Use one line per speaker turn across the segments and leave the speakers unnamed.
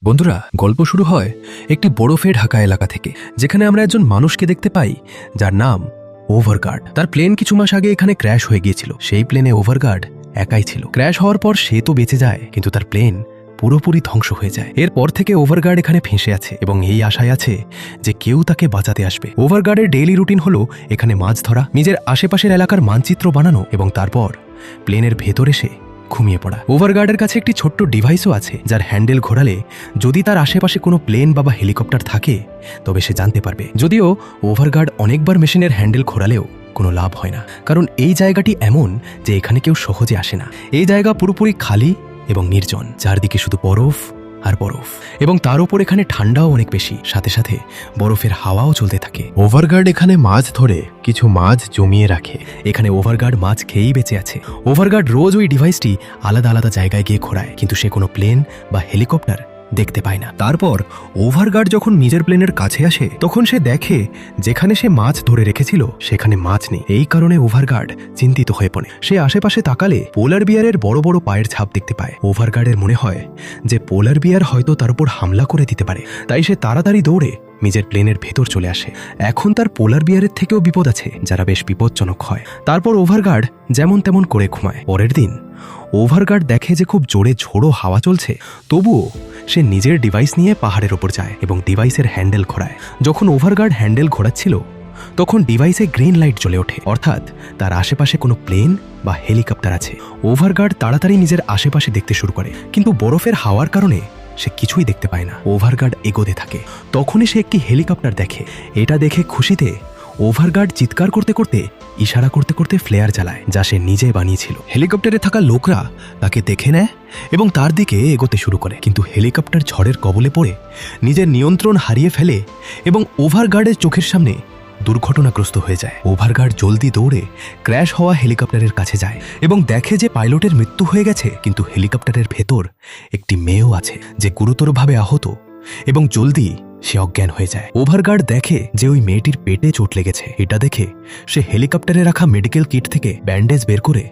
বন্ধুরা, গল্প শুরু হয় একটি বরফে ঢাকা এলাকা থেকে, যেখানে আমরা একজন মানুষকে দেখতে পাই যার নাম ওভারগার্ড। তার প্লেন কিছু মাস আগে এখানে ক্র্যাশ হয়ে গিয়েছিল। সেই প্লেনে ওভারগার্ড একাই ছিল। ক্র্যাশ হওয়ার পর সে তো বেঁচে যায়, কিন্তু তার প্লেন পুরোপুরি ধ্বংস হয়ে যায়। এরপর থেকে ওভারগার্ড এখানে ফেঁসে আছে এবং এই আশায় আছে যে কেউ তাকে বাঁচাতে আসবে। ওভারগার্ডের ডেইলি রুটিন হলো এখানে মাছ ধরা, নিজের আশেপাশের এলাকার মানচিত্র বানানো এবং তারপর প্লেনের ভেতর এসে ঘুমিয়ে পড়া। ওভারগার্ডের কাছে একটি ছোট্ট ডিভাইসও আছে, যার হ্যান্ডেল ঘোরালে যদি তার আশেপাশে কোনো প্লেন বা হেলিকপ্টার থাকে তবে সে জানতে পারবে। যদিও ওভারগার্ড অনেকবার মেশিনের হ্যান্ডেল ঘোরালেও কোনো লাভ হয় না, কারণ এই জায়গাটি এমন যে এখানে কেউ সহজে আসে না। এই জায়গা পুরোপুরি খালি এবং নির্জন, চারদিকে শুধু বরফ আর বরফ, এবং তার উপর এখানে ঠান্ডাও অনেক বেশি, সাথে সাথে বরফের হাওয়াও চলতে থাকে।
ওভারগার্ড এখানে মাছ ধরে কিছু মাছ জমিয়ে রাখে।
এখানে ওভারগার্ড মাছ খেয়েই বেঁচে আছে। ওভারগার্ড রোজ ওই ডিভাইসটি আলাদা আলাদা জায়গায় গিয়ে ঘোরায়, কিন্তু সে কোনো প্লেন বা হেলিকপ্টার দেখতে পায় না। তারপর ওভারগার্ড যখন নিজের প্লেনের কাছে আসে তখন সে দেখে যেখানে সে মাছ ধরে রেখেছিল সেখানে মাছ নেই। এই কারণে ওভারগার্ড চিন্তিত হয়ে পড়ে। সে আশেপাশে তাকালে পোলার বিয়ারের বড় বড় পায়ের ছাপ দেখতে পায়। ওভারগার্ডের মনে হয় যে পোলার বিয়ার হয়তো তার উপর হামলা করে দিতে পারে, তাই সে তাড়াতাড়ি দৌড়ে নিজের প্লেনের ভেতর চলে আসে। এখন তার পোলার বিয়ারের থেকেও বিপদ আছে, যারা বেশ বিপজ্জনক হয়। তারপর ওভারগার্ড যেমন তেমন করে ঘুমায়। পরের দিন ওভারগার্ড দেখে যে খুব জোরে ঝোড়ো হাওয়া চলছে, তবুও সে নিজের ডিভাইস নিয়ে পাহাড়ের ওপর যায় এবং ডিভাইসের হ্যান্ডেল ঘোরায়। যখন ওভারগার্ড হ্যান্ডেল ঘোরাচ্ছিল তখন ডিভাইসে গ্রিন লাইট জ্বলে ওঠে, অর্থাৎ তার আশেপাশে কোনো প্লেন বা হেলিকপ্টার আছে। ওভারগার্ড তাড়াতাড়ি নিজের আশেপাশে দেখতে শুরু করে, কিন্তু বরফের হাওয়ার কারণে সে কিছুই দেখতে পায় না। ওভারগার্ড এগোতে থাকে। তখনই সে একটি হেলিকপ্টার দেখে। এটা দেখে খুশিতে ওভারগার্ড চিৎকার করতে করতে ইশারা করতে করতে ফ্লেয়ার জ্বালায়, যা সে নিজে বানিয়েছিল। হেলিকপ্টারে থাকা লোকরা তাকে দেখে নেয় এবং তার দিকে এগোতে শুরু করে, কিন্তু হেলিকপ্টার ঝড়ের কবলে পড়ে নিজের নিয়ন্ত্রণ হারিয়ে ফেলে এবং ওভারগার্ডের চোখের সামনে দুর্ঘটনাগ্রস্ত হয়ে যায়। ওভারগার্ড জলদি দৌড়ে ক্র্যাশ হওয়া হেলিকপ্টারের কাছে যায় এবং দেখে যে পাইলটের মৃত্যু হয়ে গেছে, কিন্তু হেলিকপ্টারের ভেতর একটি মেয়েও আছে যে গুরুতরভাবে আহত এবং জলদি সে অজ্ঞান হয়ে যায়। ওভারগার্ড দেখে যে ওই মেয়েটির পেটে চোট লেগেছে। এটা দেখে সে হেলিকপ্টারে রাখা মেডিকেল কিট থেকে ব্যান্ডেজ বের করে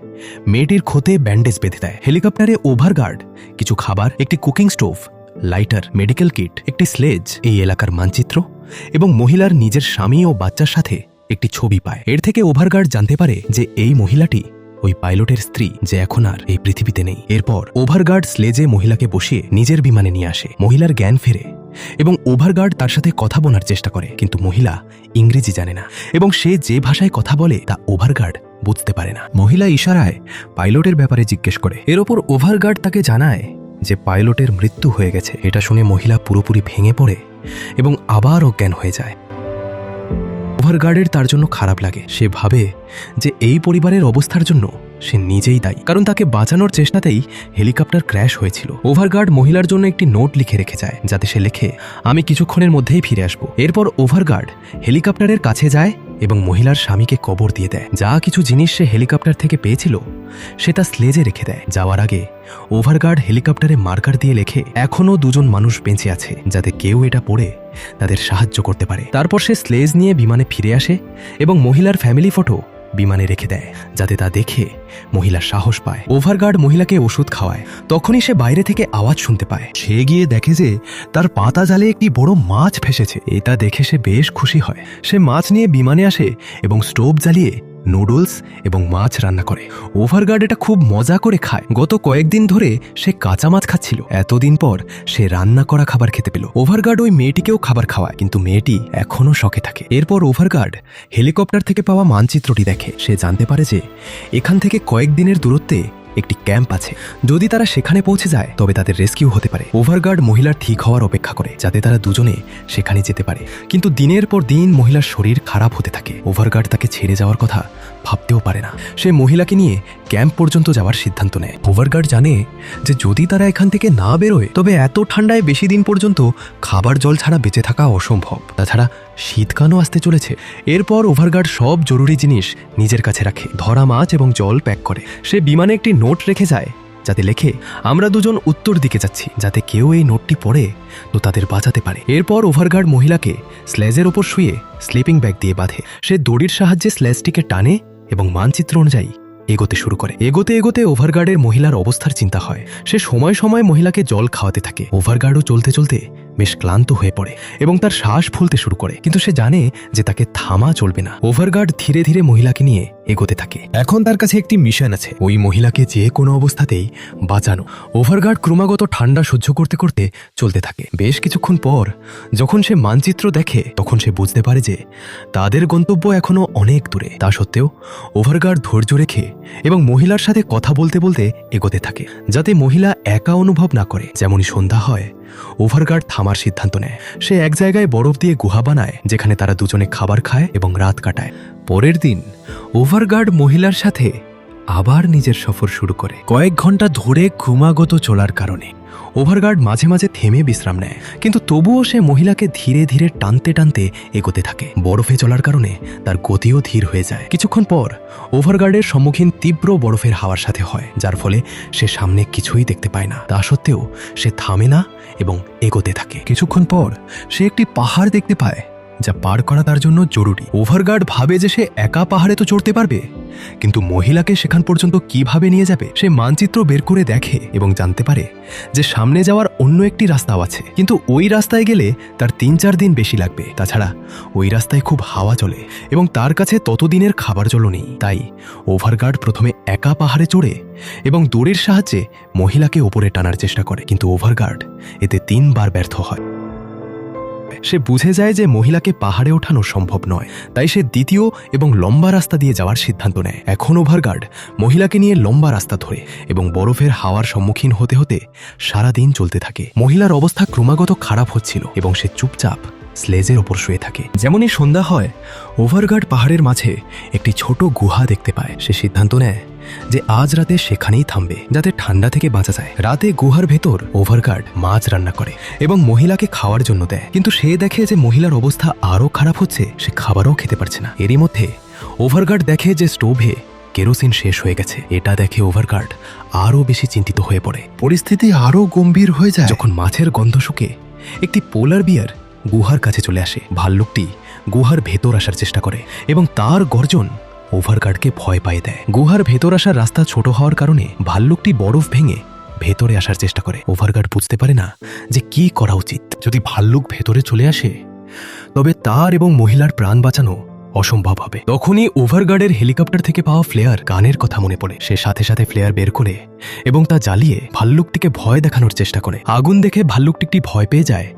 মেয়েটির ক্ষতে ব্যান্ডেজ বেঁধে দেয়। হেলিকপ্টারে ওভারগার্ড কিছু খাবার, একটি cooking stove, lighter, medical kit, একটি স্লেজ, এই এলাকার মানচিত্র এবং মহিলার নিজের স্বামী ও বাচ্চার সাথে একটি ছবি পায়। এর থেকে ওভারগার্ড জানতে পারে যে এই মহিলাটি ওই পাইলটের স্ত্রী, যে এখন আর এই পৃথিবীতে নেই। এরপর ওভারগার্ড স্লেজে মহিলাকে বসিয়ে নিজের বিমানে নিয়ে আসে। মহিলার জ্ঞান ফেরে এবং ওভারগার্ড তার সাথে কথা বলার চেষ্টা করে, কিন্তু মহিলা ইংরেজি জানে না এবং সে যে ভাষায় কথা বলে তা ওভারগার্ড বুঝতে পারে না। মহিলা ইশারায় পাইলটের ব্যাপারে জিজ্ঞেস করে। এর ওপর ওভারগার্ড তাকে জানায় যে পাইলটের মৃত্যু হয়ে গেছে। এটা শুনে মহিলা পুরোপুরি ভেঙে পড়ে এবং আবার অজ্ঞান হয়ে যায়। ওভারগার্ডের তার জন্য খারাপ লাগে। সে ভাবে যে এই পরিবারের অবস্থার জন্য সে নিজেই দায়ী, কারণ তাকে বাঁচানোর চেষ্টাতেই হেলিকপ্টার ক্র্যাশ হয়েছিল। ওভারগার্ড মহিলার জন্য একটি নোট লিখে রেখে যায়, যাতে সে লেখে, আমি কিছুক্ষণের মধ্যেই ফিরে আসব। এরপর ওভারগার্ড হেলিকপ্টারের কাছে যায় এবং মহিলার স্বামীকে কবর দিয়ে দেয়। যা কিছু জিনিস সে হেলিকপ্টার থেকে পেয়েছিল সেটা স্লেজে রেখে দেয়। যাওয়ার আগে ওভারগার্ড হেলিকপ্টারে মার্কার দিয়ে লেখে, এখনও দুজন মানুষ বেঁচে আছে, যাতে কেউ এটা পড়ে তাদের সাহায্য করতে পারে। তারপর সে স্লেজ নিয়ে বিমানে ফিরে আসে এবং মহিলার ফ্যামিলি ফটো বিমানে রেখে দেয়, যাতে তা দেখে মহিলা সাহস পায়। ওভারগার্ড মহিলাকে ওষুধ খাওয়ায়। তখনই সে বাইরে থেকে আওয়াজ শুনতে পায়। সে গিয়ে দেখে যে তার পাতা জালে একটি বড় মাছ ফেসেছে। এটা দেখে সে বেশ খুশি হয়। সে মাছ নিয়ে বিমানে আসে এবং স্টোভ জ্বালিয়ে নুডলস এবং মাছ রান্না করে। ওভারগার্ড এটা খুব মজা করে খায়। গত কয়েকদিন ধরে সে কাঁচা মাছ খাচ্ছিল। এতদিন পর সে রান্না করা খাবার খেতে পেল। ওভারগার্ড ওই মেয়েটিকেও খাবার খাওয়ায়, কিন্তু মেয়েটি এখনও শকে থাকে। এরপর ওভারগার্ড হেলিকপ্টার থেকে পাওয়া মানচিত্রটি দেখে। সে জানতে পারে যে এখান থেকে কয়েকদিনের দূরত্বে একটি ক্যাম্প আছে। যদি তারা সেখানে পৌঁছে যায় তবে তাদের রেস্কিউ হতে পারে। ওভারগার্ড মহিলার ঠিক হওয়ার অপেক্ষা করে, যাতে তারা দুজনে সেখানে যেতে পারে, কিন্তু দিনের পর দিন মহিলার শরীর খারাপ হতে থাকে। ওভারগার্ড তাকে ছেড়ে যাওয়ার কথা ভাবতেও পারে না। সে মহিলাকে নিয়ে ক্যাম্প পর্যন্ত যাওয়ার সিদ্ধান্ত নেয়। ওভারগার্ড জানে যে যদি তারা এখান থেকে না বেরোয় তবে এত ঠান্ডায় বেশি দিন পর্যন্ত খাবার জল ছাড়া বেঁচে থাকা অসম্ভব। তাছাড়া শীতকালও আসতে চলেছে। এরপর ওভারগার্ড সব জরুরি জিনিস নিজের কাছে রাখে, ধরা মাছ এবং জল প্যাক করে। সে বিমানে একটি নোট রেখে যায়, যাতে লেখে, আমরা দুজন উত্তর দিকে যাচ্ছি, যাতে কেউ এই নোটটি পড়ে তো তাদের বাঁচাতে পারে। এরপর ওভারগার্ড মহিলাকে স্লেজের ওপর শুয়ে স্লিপিং ব্যাগ দিয়ে বাঁধে। সে দড়ির সাহায্যে স্লেজটিকে টানে এবং মানচিত্র অনুযায়ী এগোতে শুরু করে। এগোতে এগোতে ওভারগার্ডের মহিলার অবস্থার চিন্তা হয়। সে সময় সময় মহিলাকে জল খাওয়াতে থাকে। ওভারগার্ডও চলতে চলতে বেশ ক্লান্ত হয়ে পড়ে এবং তার শ্বাস ফুলতে শুরু করে, কিন্তু সে জানে যে তাকে থামা চলবে না। ওভারগার্ড ধীরে ধীরে মহিলাকে নিয়ে এগোতে থাকে। এখন তার কাছে একটি মিশন আছে, ওই মহিলাকে যে কোনো অবস্থাতেই বাঁচানো। ওভারগার্ড ক্রমাগত ঠান্ডা সহ্য করতে করতে চলতে থাকে। বেশ কিছুক্ষণ পর যখন সে মানচিত্র দেখে তখন সে বুঝতে পারে যে তাদের গন্তব্য এখনো অনেক দূরে। তা সত্ত্বেও ওভারগার্ড ধৈর্য রেখে এবং মহিলার সাথে কথা বলতে বলতে এগোতে থাকে, যাতে মহিলা একা অনুভব না করে। যেমনই সন্ধ্যা হয়, ওভারগার্ড থামার সিদ্ধান্ত নেয়। সে এক জায়গায় বরফ দিয়ে গুহা বানায়, যেখানে তারা দুজনে খাবার খায় এবং রাত কাটায়। পরের দিন ওভারগার্ড মহিলার সাথে আবার নিজের সফর শুরু করে। কয়েক ঘন্টা ধরে ক্রমাগত চলার কারণে ওভারগার্ড মাঝে মাঝে থেমে বিশ্রাম নেয়, কিন্তু তবুও সে মহিলাকে ধীরে ধীরে টানতে টানতে এগোতে থাকে। বরফে চলার কারণে তার গতিও ধীর হয়ে যায়। কিছুক্ষণ পর ওভারগার্ডের সম্মুখীন তীব্র বরফের হাওয়ার সাথে হয়, যার ফলে সে সামনে কিছুই দেখতে পায় না। তা সত্ত্বেও সে থামে না এবং এগোতে থাকে। কিছুক্ষণ পর সে একটি পাহাড় দেখতে পায়, যা পার করা তার জন্য জরুরি। ওভারগার্ড ভাবে যে সে একা পাহাড়ে তো চড়তে পারবে, কিন্তু মহিলাকে সেখান পর্যন্ত কিভাবে নিয়ে যাবে? সে মানচিত্র বের করে দেখে এবং জানতে পারে যে সামনে যাওয়ার অন্য একটি রাস্তাও আছে, কিন্তু ওই রাস্তায় গেলে তার 3-4 দিন বেশি লাগবে। তাছাড়া ওই রাস্তায় খুব হাওয়া চলে এবং তার কাছে ততদিনের খাবার জলও নেই। তাই ওভারগার্ড প্রথমে একা পাহাড়ে চড়ে এবং দড়ির সাহায্যে মহিলাকে ওপরে টানার চেষ্টা করে, কিন্তু ওভারগার্ড এতে 3 বার ব্যর্থ হয়। সে বুঝে যায় যে মহিলাকে পাহাড়ে ওঠানো সম্ভব নয়, তাই সে দ্বিতীয় এবং লম্বা রাস্তা দিয়ে যাওয়ার সিদ্ধান্ত নেয়। এখন ওভারগার্ড মহিলাকে নিয়ে লম্বা রাস্তা ধরে এবং বরফের হাওয়ার সম্মুখীন হতে হতে সারাদিন চলতে থাকে। মহিলার অবস্থা ক্রমাগত খারাপ হচ্ছিল এবং সে চুপচাপ স্লেজের ওপর শুয়ে থাকে। যেমনই সন্ধ্যা হয়, ওভারগার্ড পাহাড়ের মাঝে একটি ছোট গুহা দেখতে পায়। সে সিদ্ধান্ত নেয় যে আজ রাতে সেখানেই থামবে, যাতে ঠান্ডা থেকে বাঁচা যায়। রাতে গুহার ভেতর ওভারগার্ড মাছ রান্না করে এবং মহিলাকে খাওয়ার জন্য দেয়, কিন্তু সে দেখে যে মহিলার অবস্থা আরও খারাপ হচ্ছে। সে খাবারও খেতে পারছে না। এরই মধ্যে ওভারগার্ড দেখে যে স্টোভে কেরোসিন শেষ হয়ে গেছে। এটা দেখে ওভারগার্ড আরও বেশি চিন্তিত হয়ে পড়ে। পরিস্থিতি আরও গম্ভীর হয়ে যায় যখন মাছের গন্ধ শুকে একটি পোলার বিয়ার গুহার কাছে চলে আসে। ভাল্লুকটি গুহার ভেতর আসার চেষ্টা করে এবং তার গর্জন ওভারগার্ডকে ভয় পাইয়ে দেয়। গুহার ভেতর আসার রাস্তা ছোট হওয়ার কারণে ভাল্লুকটি বরফ ভেঙে ভেতরে আসার চেষ্টা করে। ওভারগার্ড বুঝতে পারে না যে কি করা উচিত। যদি ভাল্লুক ভেতরে চলে আসে তবে তার এবং মহিলার প্রাণ বাঁচানো অসম্ভব হবে। তখনই ওভারগার্ডের হেলিকপ্টার থেকে পাওয়া ফ্লেয়ার গানের কথা মনে পড়ে। সে সাথে সাথে ফ্লেয়ার বের করে এবং তা জ্বালিয়ে ভাল্লুকটিকে ভয় দেখানোর চেষ্টা করে। আগুন দেখে ভাল্লুকটি ভয় পেয়ে যায়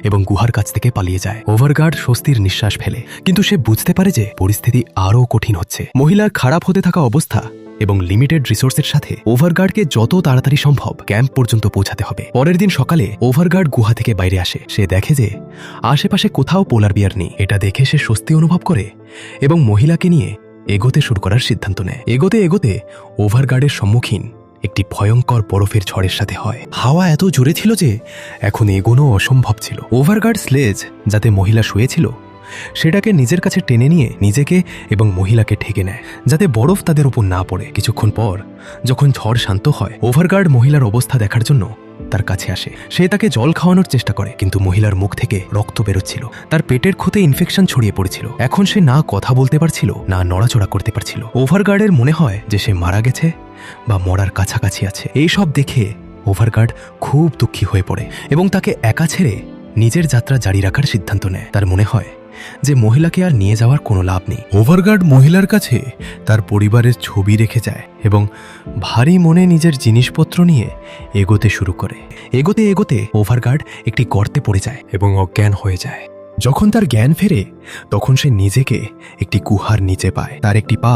এবং গুহার কাছ থেকে পালিয়ে যায়। ওভারগার্ড স্বস্তির নিঃশ্বাস ফেলে, কিন্তু সে বুঝতে পারে যে পরিস্থিতি আরও কঠিন হচ্ছে। মহিলার খারাপ হতে থাকা অবস্থা এবং লিমিটেড রিসোর্সের সাথে ওভারগার্ডকে যত তাড়াতাড়ি সম্ভব ক্যাম্প পর্যন্ত পৌঁছাতে হবে। পরের দিন সকালে ওভারগার্ড গুহা থেকে বাইরে আসে। সে দেখে যে আশেপাশে কোথাও পোলার বিয়ার নেই। এটা দেখে সে স্বস্তি অনুভব করে এবং মহিলাকে নিয়ে এগোতে শুরু করার সিদ্ধান্ত নেয়। এগোতে এগোতে ওভারগার্ডের সম্মুখীন একটি ভয়ঙ্কর বরফের ঝড়ের সাথে হয়। হাওয়া এত জোরে ছিল যে এখন এগোনো অসম্ভব ছিল। ওভারগার্ড স্লেজ, যাতে মহিলা শুয়েছিল, সেটাকে নিজের কাছে টেনে নিয়ে নিজেকে এবং মহিলাকে ঢেকে নেয়, যাতে বরফ তাদের উপর না পড়ে। কিছুক্ষণ পর যখন ঝড় শান্ত হয়, ওভারগার্ড মহিলার অবস্থা দেখার জন্য তার কাছে আসে। সে তাকে জল খাওয়ানোর চেষ্টা করে, কিন্তু মহিলার মুখ থেকে রক্ত বেরোচ্ছিল। তার পেটের ক্ষতে ইনফেকশন ছড়িয়ে পড়েছিল। এখন সে না কথা বলতে পারছিল না নড়াচড়া করতে পারছিল। ওভারগার্ডের মনে হয় যে সে মারা গেছে বা মরার কাছাকাছি আছে। এই সব দেখে ওভারগার্ড খুব দুঃখী হয়ে পড়ে এবং তাকে একা ছেড়ে নিজের যাত্রা জারি রাখার সিদ্ধান্ত নেয়। তার মনে হয় যে মহিলাকে আর নিয়ে যাওয়ার কোনো লাভ নেই। ওভারগার্ড মহিলার কাছে তার পরিবারের ছবি রেখে যায় এবং ভারী মনে নিজের জিনিসপত্র নিয়ে এগোতে শুরু করে। এগোতে এগোতে ওভারগার্ড একটি গর্তে পড়ে যায় এবং অজ্ঞান হয়ে যায়। যখন তার জ্ঞান ফেরে তখন সে নিজেকে একটি গুহার নিচে পায়। তার একটি পা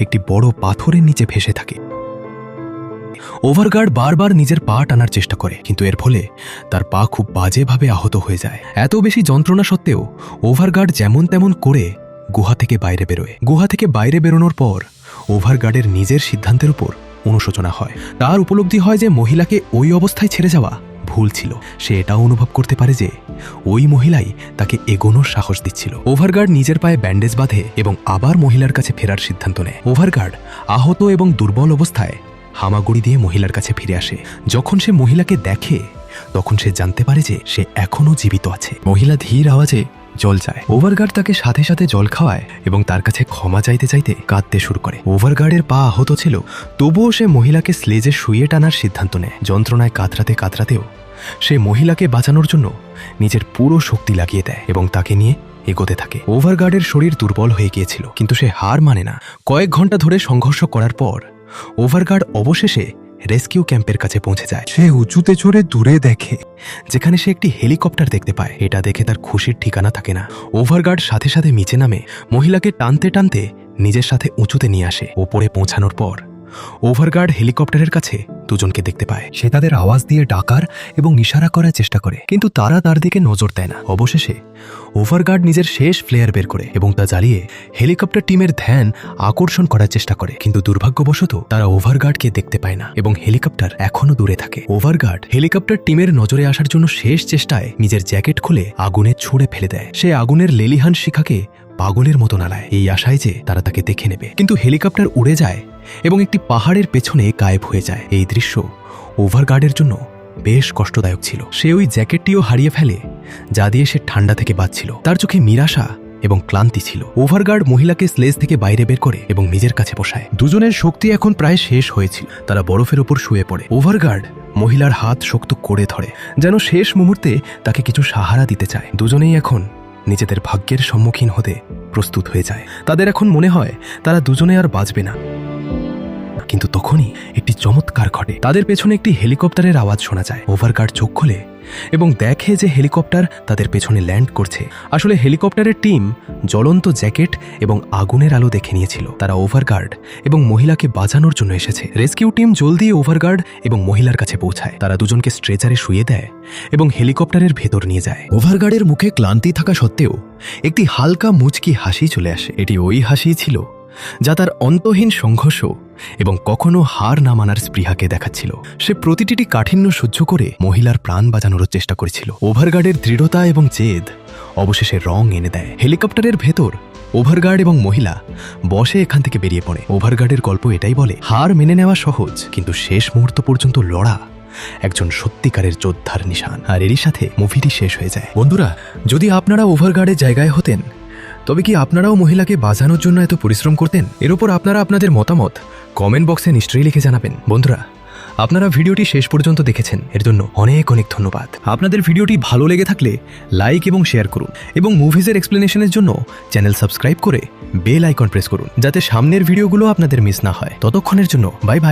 একটি বড় পাথরের নিচে ভেসে থাকে। ওভারগার্ড বারবার নিজের পা টানার চেষ্টা করে, কিন্তু এর ফলে তার পা খুব বাজেভাবে আহত হয়ে যায়। এত বেশি যন্ত্রণা সত্ত্বেও ওভারগার্ড যেমন তেমন করে গুহা থেকে বাইরে বেরোয়। গুহা থেকে বাইরে বেরোনোর পর ওভারগার্ডের নিজের সিদ্ধান্তের উপর অনুশোচনা হয়। তার উপলব্ধি হয় যে মহিলাকে ওই অবস্থায় ছেড়ে যাওয়া ভুল ছিল। সে এটাও অনুভব করতে পারে যে ওই মহিলাই তাকে এগোনোর সাহস দিচ্ছিল। ওভারগার্ড নিজের পায়ে ব্যান্ডেজ বাঁধে এবং আবার মহিলার কাছে ফেরার সিদ্ধান্ত নেয়। ওভারগার্ড আহত এবং দুর্বল অবস্থায় হামাগুড়ি দিয়ে মহিলার কাছে ফিরে আসে। যখন সে মহিলাকে দেখে তখন সে জানতে পারে যে সে এখনো জীবিত আছে। মহিলা ধীর আওয়াজে জল চায়। ওভারগার্ড তাকে সাথে সাথে জল খাওয়ায় এবং তার কাছে ক্ষমা চাইতে চাইতে কাঁদতে শুরু করে। ওভারগার্ডের পা আহত ছিল, তবুও সে মহিলাকে স্লেজে শুইয়ে টানার সিদ্ধান্ত নেয়। যন্ত্রণায় কাতরাতে কাতরাতেও সে মহিলাকে বাঁচানোর জন্য নিজের পুরো শক্তি লাগিয়ে দেয় এবং তাকে নিয়ে এগোতে থাকে। ওভারগার্ডের শরীর দুর্বল হয়ে গিয়েছিল, কিন্তু সে হার মানে না। কয়েক ঘন্টা ধরে সংঘর্ষ করার পর ওভারগার্ড অবশেষে রেস্কিউ ক্যাম্পের কাছে পৌঁছে যায়।
সে উঁচুতে চড়ে দূরে দেখে
যেখানে সে একটি হেলিকপ্টার দেখতে পায়। এটা দেখে তার খুশির ঠিকানা থাকে না। ওভারগার্ড সাথে সাথে নিচে নামে মহিলাকে টানতে টানতে নিজের সাথে উঁচুতে নিয়ে আসে। ওপরে পৌঁছানোর পর ওভারগার্ড হেলিকপ্টারের কাছে দুজনকে দেখতে পায়। সে তাদের আওয়াজ দিয়ে ডাকার এবং ইশারা করার চেষ্টা করে, কিন্তু তারা তার দিকে নজর দেয় না। অবশেষে ওভারগার্ড নিজের শেষ ফ্লেয়ার বের করে এবং তা জ্বালিয়ে হেলিকপ্টার টিমের ধ্যান আকর্ষণ করার চেষ্টা করে, কিন্তু দুর্ভাগ্যবশত তারা ওভারগার্ডকে দেখতে পায় না এবং হেলিকপ্টার এখনো দূরে থাকে। ওভারগার্ড হেলিকপ্টার টিমের নজরে আসার জন্য শেষ চেষ্টায় নিজের জ্যাকেট খুলে আগুনে ছুঁড়ে ফেলে দেয়। সে আগুনের লেলিহান শিখাকে পাগলের মতো নালায়, এই আশায় যে তারা তাকে দেখে নেবে। কিন্তু হেলিকপ্টার উড়ে যায় এবং একটি পাহাড়ের পেছনে গায়েব হয়ে যায়। এই দৃশ্য ওভারগার্ডের জন্য বেশ কষ্টদায়ক ছিল। সে ওই জ্যাকেটটিও হারিয়ে ফেলে যা দিয়ে সে ঠান্ডা থেকে বাঁচছিল। তার চোখে নিরাশা এবং ক্লান্তি ছিল। ওভারগার্ড মহিলাকে স্লেজ থেকে বাইরে বের করে এবং নিজের কাছে বসায়। দুজনের শক্তি এখন প্রায় শেষ হয়েছিল। তারা বরফের উপর শুয়ে পড়ে। ওভারগার্ড মহিলার হাত শক্ত করে ধরে, যেন শেষ মুহূর্তে তাকে কিছু সাহারা দিতে চায়। দুজনেই এখন নিজেদের ভাগ্যের সম্মুখীন হতে প্রস্তুত হয়ে যায়। তাদের এখন মনে হয় তারা দুজনে আর বাঁচবে না। কিন্তু তখনই একটি চমৎকার ঘটে। তাদের পেছনে একটি হেলিকপ্টারের আওয়াজ শোনা যায়। ওভারগার্ড চোখ খোলে এবং দেখে যে হেলিকপ্টার তাদের পেছনে ল্যান্ড করছে। আসলে হেলিকপ্টারের টিম জ্বলন্ত জ্যাকেট এবং আগুনের আলো দেখে নিয়েছিল। তারা ওভারগার্ড এবং মহিলাকে বাঁচানোর জন্য এসেছে। রেস্কিউ টিম জলদি ওভারগার্ড এবং মহিলার কাছে পৌঁছায়। তারা দুজনকে স্ট্রেচারে শুইয়ে দেয় এবং হেলিকপ্টারের ভেতর নিয়ে যায়। ওভারগার্ডের মুখে ক্লান্তি থাকা সত্ত্বেও একটি হালকা মুচকি হাসি চলে আসে। এটি ওই হাসি ছিল যা তার অন্তহীন সংঘর্ষ এবং কখনো হার না মানার স্পৃহাকে দেখাচ্ছিল। সে প্রতিটি কাঠিন্য সহ্য করে মহিলার প্রাণ বাঁচানোর চেষ্টা করেছিল। ওভারগার্ডের দৃঢ়তা এবং জেদ অবশেষে রং এনে দেয়। হেলিকপ্টারের ভেতর ওভারগার্ড এবং মহিলা বসে এখান থেকে বেরিয়ে পড়ে। ওভারগার্ডের গল্প এটাই বলে, হার মেনে নেওয়া সহজ, কিন্তু শেষ মুহূর্ত পর্যন্ত লড়া একজন সত্যিকারের যোদ্ধার নিশান। আর এরই সাথে মুভিটি শেষ হয়ে যায়। বন্ধুরা, যদি আপনারা ওভারগার্ডের জায়গায় হতেন তবে কি আপনারাও মহিলাকে বাঁচানোর জন্য এত পরিশ্রম করতেন? এর উপর আপনারা আপনাদের মতামত কমেন্ট বক্সে নিশ্চয়ই লিখে জানাবেন। বন্ধুরা, আপনারা ভিডিওটি শেষ পর্যন্ত দেখেছেন, এর জন্য অনেক অনেক ধন্যবাদ। আপনাদের ভিডিওটি ভালো লেগে থাকলে লাইক এবং শেয়ার করুন এবং মুভিজের এক্সপ্লেনেশনের জন্য চ্যানেল সাবস্ক্রাইব করে বেল আইকন প্রেস করুন, যাতে সামনের ভিডিওগুলো আপনাদের মিস না হয়। ততক্ষণের জন্য বাই বাই।